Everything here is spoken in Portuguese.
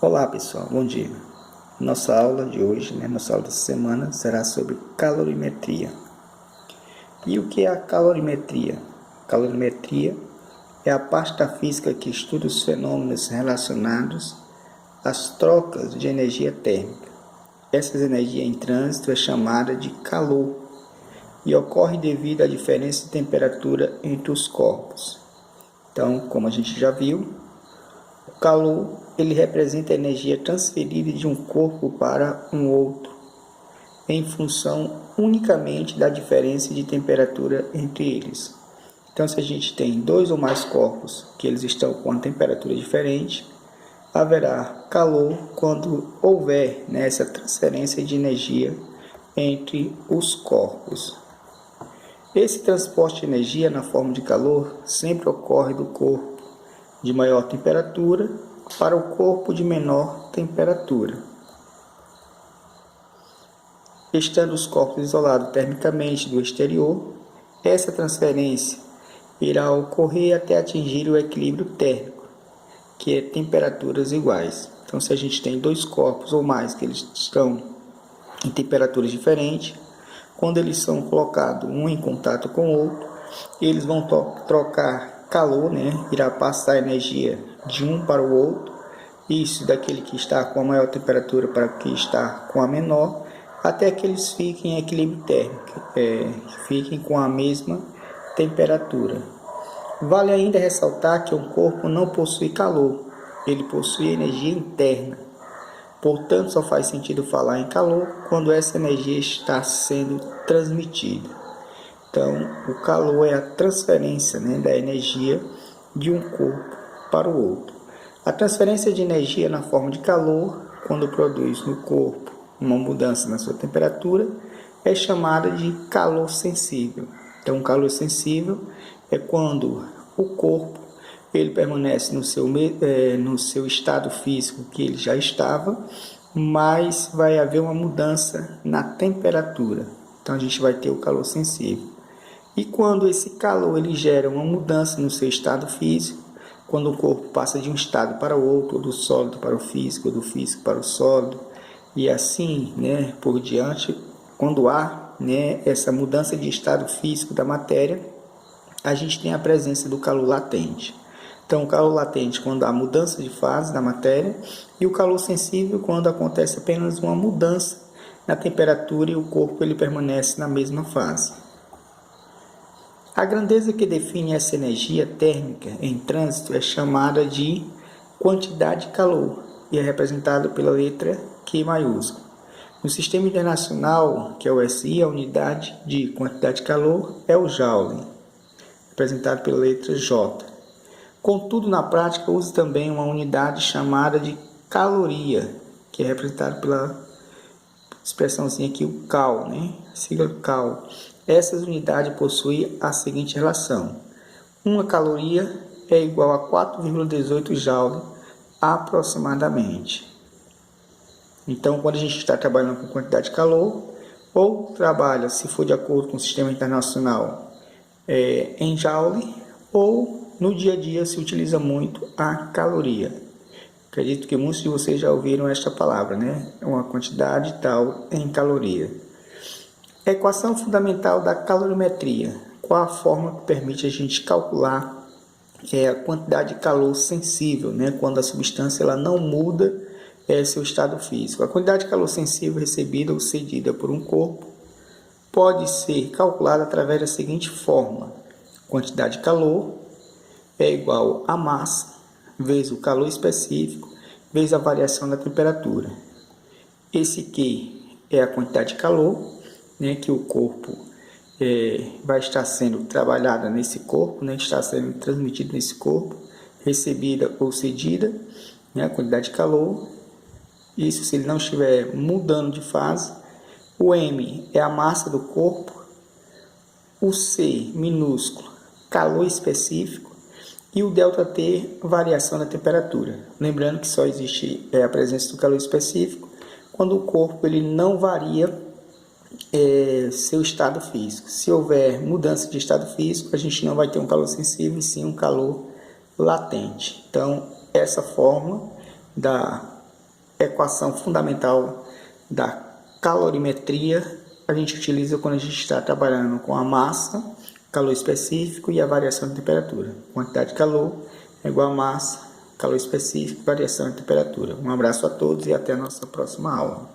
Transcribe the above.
Olá pessoal, bom dia. Nossa aula de hoje, nossa aula dessa semana será sobre calorimetria. E o que é a calorimetria? Calorimetria é a parte da física que estuda os fenômenos relacionados às trocas de energia térmica. Essa energia em trânsito é chamada de calor e ocorre devido à diferença de temperatura entre os corpos. Então, como a gente já viu, o calor ele representa a energia transferida de um corpo para um outro, em função unicamente da diferença de temperatura entre eles. Então, se a gente tem dois ou mais corpos que eles estão com uma temperatura diferente, haverá calor quando houver essa transferência de energia entre os corpos. Esse transporte de energia na forma de calor sempre ocorre do corpo de maior temperatura para o corpo de menor temperatura. Estando os corpos isolados termicamente do exterior, essa transferência irá ocorrer até atingir o equilíbrio térmico, que é temperaturas iguais. Então, se a gente tem dois corpos ou mais que eles estão em temperaturas diferentes, quando eles são colocados um em contato com o outro, eles vão trocar calor, irá passar energia de um para o outro, isso daquele que está com a maior temperatura para o que está com a menor, até que eles fiquem em equilíbrio térmico, fiquem com a mesma temperatura. Vale ainda ressaltar que um corpo não possui calor, ele possui energia interna. Portanto, só faz sentido falar em calor quando essa energia está sendo transmitida. Então, o calor é a transferência da energia de um corpo para o outro. A transferência de energia na forma de calor, quando produz no corpo uma mudança na sua temperatura, é chamada de calor sensível. Então, calor sensível é quando o corpo ele permanece no seu estado físico que ele já estava, mas vai haver uma mudança na temperatura. Então, a gente vai ter o calor sensível. E quando esse calor ele gera uma mudança no seu estado físico, quando o corpo passa de um estado para o outro, ou do sólido para o físico, ou do físico para o sólido, e assim por diante, quando há essa mudança de estado físico da matéria, a gente tem a presença do calor latente. Então, o calor latente quando há mudança de fase da matéria, e o calor sensível quando acontece apenas uma mudança na temperatura e o corpo ele permanece na mesma fase. A grandeza que define essa energia térmica em trânsito é chamada de quantidade de calor e é representada pela letra Q maiúscula. No sistema internacional, que é o SI, a unidade de quantidade de calor é o Joule, representado pela letra J. Contudo, na prática, usa também uma unidade chamada de caloria, que é representada pela expressãozinha aqui, o Cal, sigla Cal. Essas unidades possuem a seguinte relação: uma caloria é igual a 4,18 joule aproximadamente. Então, quando a gente está trabalhando com quantidade de calor, ou trabalha, se for de acordo com o sistema internacional, em joule, ou no dia a dia se utiliza muito a caloria. Acredito que muitos de vocês já ouviram esta palavra, uma quantidade tal em caloria. Equação fundamental da calorimetria. Qual a forma que permite a gente calcular a quantidade de calor sensível, quando a substância ela não muda seu estado físico. A quantidade de calor sensível recebida ou cedida por um corpo pode ser calculada através da seguinte fórmula: quantidade de calor é igual a massa vezes o calor específico vezes a variação da temperatura. Esse Q é a quantidade de calor que o corpo vai estar sendo trabalhada nesse corpo, que está sendo transmitido nesse corpo, recebida ou cedida, a quantidade de calor. Isso se ele não estiver mudando de fase. O M é a massa do corpo, o C minúsculo, calor específico, e o ΔT, variação da temperatura. Lembrando que só existe a presença do calor específico quando o corpo ele não varia seu estado físico. Se houver mudança de estado físico, a gente não vai ter um calor sensível, e sim um calor latente. Então, essa forma da equação fundamental da calorimetria a gente utiliza quando a gente está trabalhando com a massa, calor específico e a variação de temperatura. Quantidade de calor é igual a massa, calor específico, variação de temperatura. Um abraço a todos e até a nossa próxima aula.